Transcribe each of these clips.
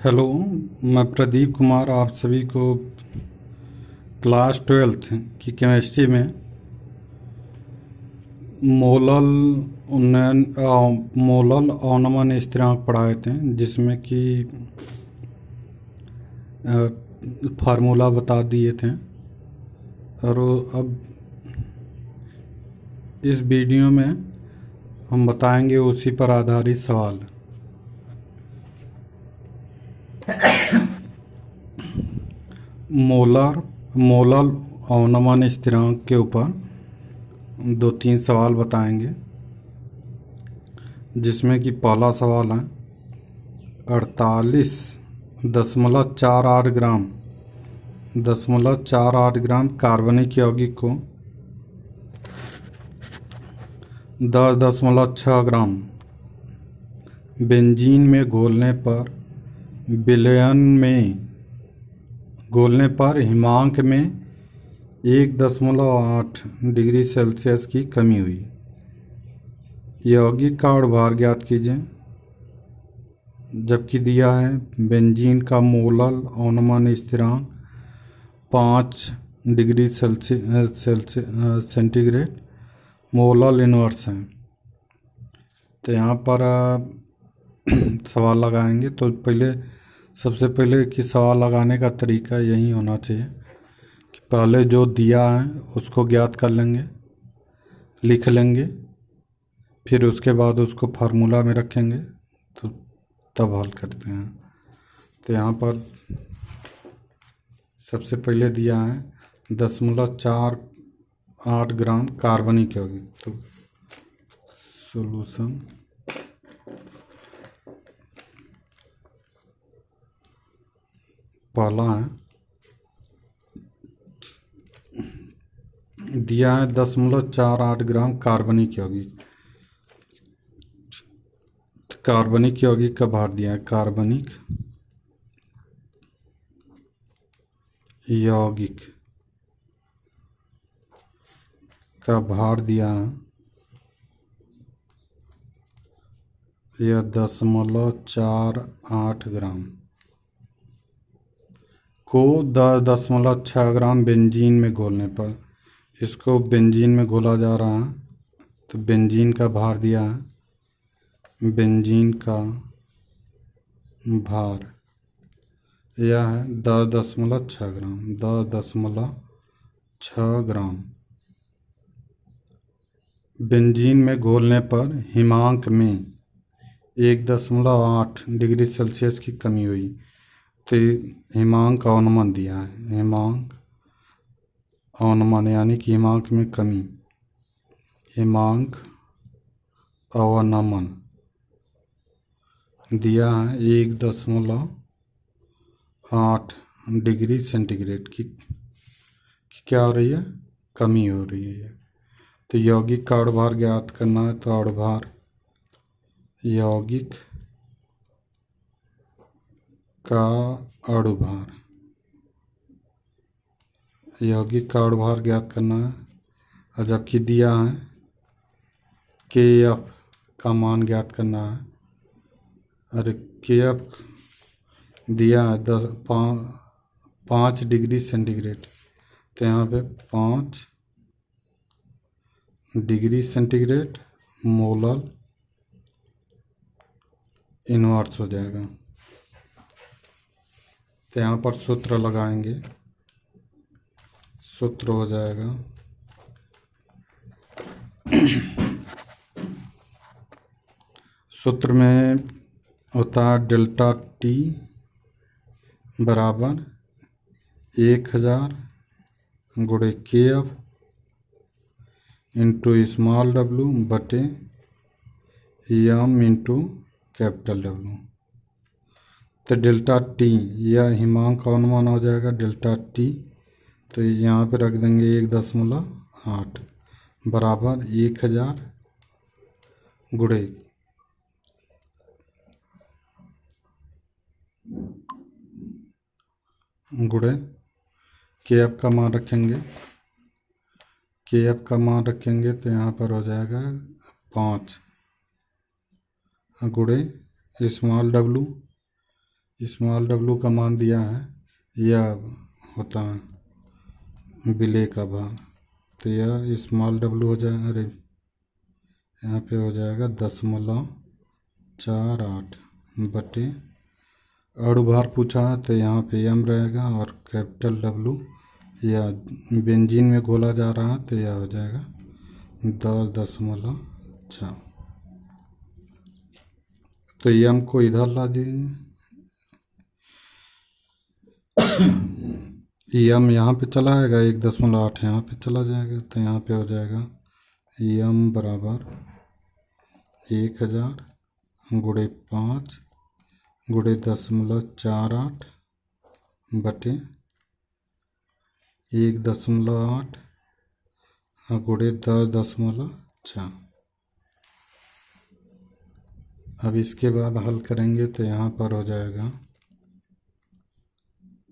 Hello. मैं प्रदीप कुमार आप सभी को क्लास 12th की केमिस्ट्री में मोलल उन्नयन मोलल अवनमन स्थिरांक पढ़ाए थे, जिसमें कि फार्मूला बता दिए थे। और अब इस वीडियो में हम बताएंगे उसी पर आधारित सवाल। मोलल अवनमन स्थिरांक के ऊपर 2-3 सवाल बताएंगे, जिसमें कि पहला सवाल है 48.48 ग्राम कार्बनिक यौगिक को 10.6 ग्राम बेंजीन में घोलने पर हिमांक में 1.8 डिग्री सेल्सियस की कमी हुई। यौगिक का अणुभार ज्ञात कीजिए, जबकि दिया है बेंजीन का मोलल अवनमन स्थिरांक 5 डिग्री सेंटीग्रेड मोलल इनवर्स है। तो यहाँ पर सवाल लगाएंगे। तो सबसे पहले कि सवाल लगाने का तरीका यही होना चाहिए कि पहले जो दिया है उसको ज्ञात कर लेंगे, लिख लेंगे, फिर उसके बाद उसको फार्मूला में रखेंगे, तो तब हल करते हैं। तो यहाँ पर सबसे पहले दिया है 0.48 ग्राम कार्बनिक यौगिक। तो सॉल्यूशन पहला है, दिया है 10.48 ग्राम कार्बनिक यौगिक। कार्बनिक यौगिक का भार दिया है, कार्बनिक यौगिक का भार दिया है यह 10.48 ग्राम को 10.6 ग्राम बेंजीन में घोलने पर, इसको बेंजीन में घोला जा रहा है, तो बेंजीन का भार दिया है, बेंजीन का भार यह है 10.6 ग्राम 10.6 ग्राम। बेंजीन में घोलने पर हिमांक में 1.8 डिग्री सेल्सियस की कमी हुई। तो हिमांक अवनमन दिया है, हिमांक अवनमन यानी कि हिमांक में कमी, हिमांक अवनमन दिया है 1.8 डिग्री सेंटीग्रेड की क्या हो रही है, कमी हो रही है। तो यौगिक का अणुभार ज्ञात करना है, तो अणुभार यौगिक का अणुभार ज्ञात करना है, और जबकि दिया है KF का मान ज्ञात करना है। अरे KF दिया है 5 डिग्री सेंटीग्रेड, तो यहाँ पे 5 डिग्री सेंटीग्रेड मोलल इनवर्स हो जाएगा। तो यहाँ पर सूत्र लगाएंगे, सूत्र हो जाएगा सूत्र में होता है डेल्टा T बराबर 1000 गुणे KF इंटू स्मॉल w बटे m इंटू कैपिटल W। तो डेल्टा T यह हिमांक अवनमन हो जाएगा, डेल्टा T। तो यहाँ पे रख देंगे 1.8 बराबर 1000 गुणे KF का मान रखेंगे, KF का मान रखेंगे तो यहाँ पर हो जाएगा 5 गुणे स्मॉल w स्मॉल डब्लू का मान दिया है, यह होता है विलय का भाग, तो यह स्मॉल डब्लू हो जाएगा, अरे यहाँ पे हो जाएगा 0.48 बटे अणुभार पूछा है तो यहाँ पे m रहेगा, और कैपिटल W या बेंजीन में घोला जा रहा है तो यह हो जाएगा 10.4। तो m को इधर ला दीजिए, m यहाँ पे चला आएगा, 1.8 यहाँ पे चला जाएगा, तो यहाँ पे हो जाएगा m बराबर 1000 गुणे 5 गुणे 0.48 बटे 1.8 गुणे 10.4। अब इसके बाद हल करेंगे तो यहाँ पर हो जाएगा,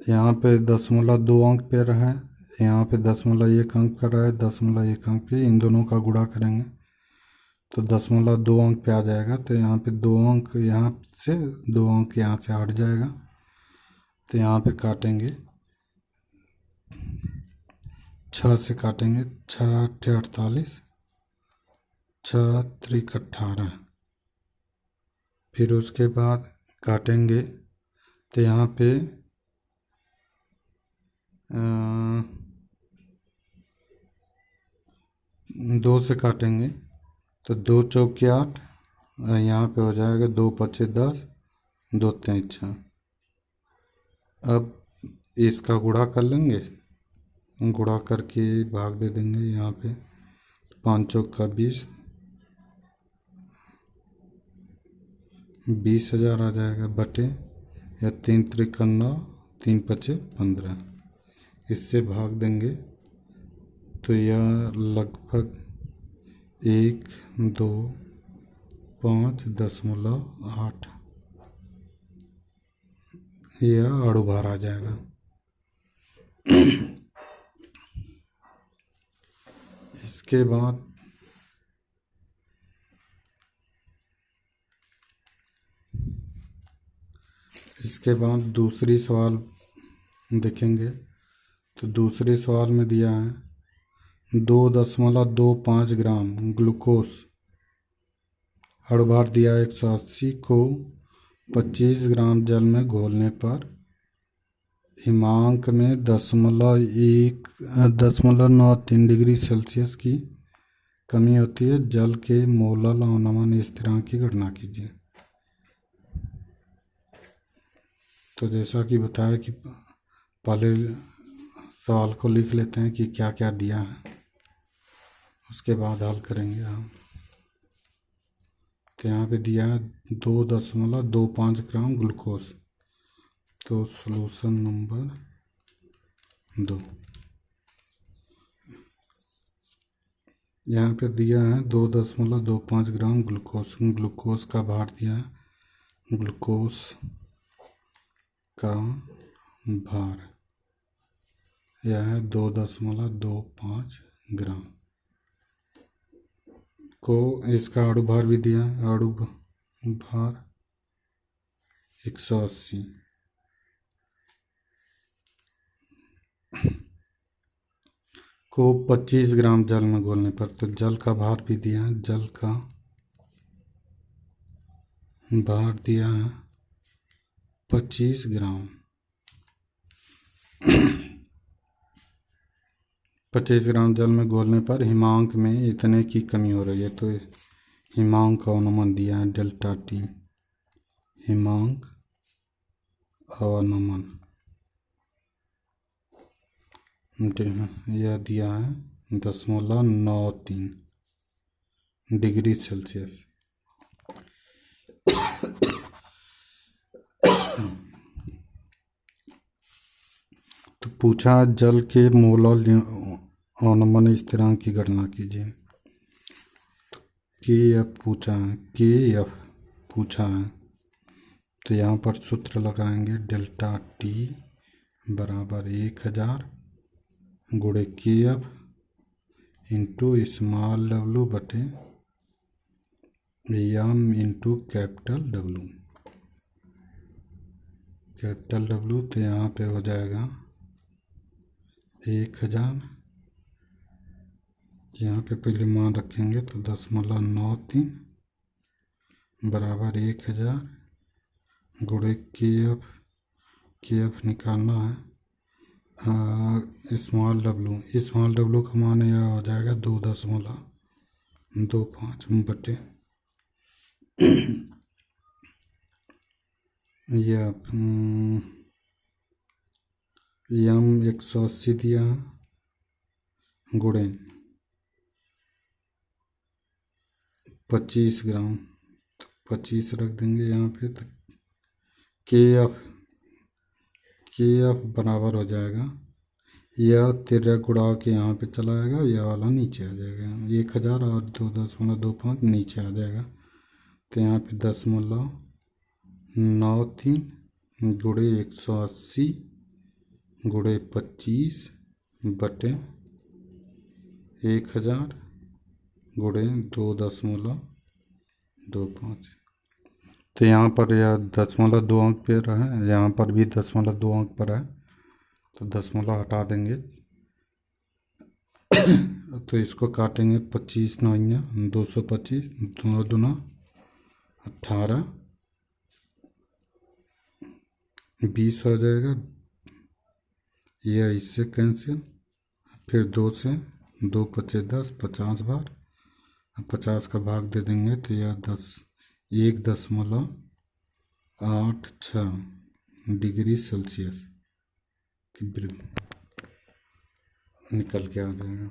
यहाँ पे 0.2 अंक पे रहा है, यहाँ पे 0.1 अंक पर रहा है, 0.1 अंक पे इन दोनों का गुणा करेंगे तो 0.2 अंक पे आ जाएगा। तो यहाँ पे 2 अंक यहाँ से 2 अंक यहाँ से हट जाएगा, तो यहाँ पे काटेंगे 6 से काटेंगे, 6 × 48, 6 × 18। फिर उसके बाद काटेंगे तो यहाँ पे 2 से काटेंगे तो 2 चौके 8, यहाँ पे हो जाएगा 2 पचे 10, 2 तेईस 6। अब इसका गुणा कर लेंगे, गुणा करके भाग दे देंगे यहाँ पे, 5 चौका 20, 20,000 आ जाएगा बटे, या 3 त्रिका 9, 3 पचे 15, इससे भाग देंगे तो यह लगभग 1,2,5.8 यह अणुभार आ जाएगा। इसके बाद दूसरी सवाल देखेंगे तो दूसरे सवाल में दिया है 2.25 ग्राम ग्लूकोज, अणुभार दिया 180 को 25 ग्राम जल में घोलने पर हिमांक में 0.93 डिग्री सेल्सियस की कमी होती है। जल के मोलल अवनमन स्थिरांक की गणना कीजिए। तो जैसा कि बताया कि पहले सवाल को लिख लेते हैं कि क्या क्या दिया है, उसके बाद हल करेंगे हम। तो यहाँ पे दिया है 2.25 ग्राम ग्लूकोज, तो सॉल्यूशन नंबर 2 यहाँ पे दिया है 2.25 ग्राम ग्लूकोज, ग्लूकोज का भार दिया है, ग्लूकोज का भार यह है 2.25 ग्राम को, इसका अणुभार भी दिया है, अणुभार 180 को 25 ग्राम जल में घोलने पर, तो जल का भार भी दिया है, जल का भार दिया है 25 ग्राम। 25 ग्राम जल में घोलने पर हिमांक में इतने की कमी हो रही है, तो हिमांक का अनुमान दिया है डेल्टा टी, हिमांक अवनमन यह दिया है 0.93 डिग्री सेल्सियस। तो पूछा जल के मोलल अवनमन स्थिरांक की गणना कीजिए। तो KF पूछा है, तो यहाँ पर सूत्र लगाएंगे, डेल्टा टी बराबर 1000 गुणे KF इंटू स्मॉल w बटे m into capital W। Capital W, तो यहाँ पे हो जाएगा 1000। यहाँ पे पहले मान रखेंगे तो 0.93 बराबर 1000 गुणे के एफ निकालना है। स्मॉल डब्लू का मान यह हो जाएगा 2.25 बटे यह यम 180 दिया है गुणे 25 ग्राम, तो 25 रख देंगे यहाँ पे। तो के एफ बराबर हो जाएगा, यह 13 गुणा के यहाँ पे चला आएगा, यह वाला नीचे आ जाएगा, 1000 और 2.25 नीचे आ जाएगा। तो यहाँ पे 0.93 गुणे 180 गुणे 25 बटे 1000 गुणे 2.25। तो यहाँ पर यह 0.2 अंक पर है, यहाँ पर भी 0.2 अंक पर है, तो 0 हटा देंगे। तो इसको काटेंगे 25 9 225, 2 दूना 18, 20 हो जाएगा। यह इससे कैंसिल, फिर 2 से 2 पचे 10, 50 बार, 50 का भाग दे देंगे तो यह 1.86 डिग्री सेल्सियस की निकल के आ जाएगा।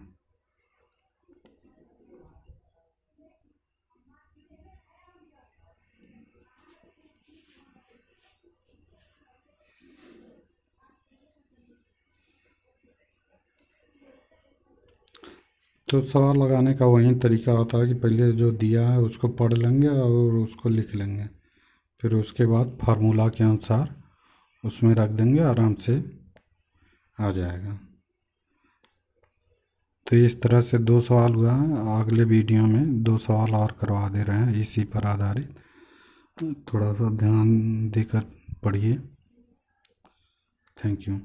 तो सवाल लगाने का वही तरीका होता है कि पहले जो दिया है उसको पढ़ लेंगे और उसको लिख लेंगे, फिर उसके बाद फार्मूला के अनुसार उसमें रख देंगे, आराम से आ जाएगा। तो इस तरह से 2 सवाल हुआ है। अगले वीडियो में 2 सवाल और करवा दे रहे हैं इसी पर आधारित, थोड़ा सा ध्यान देकर पढ़िए। Thank you.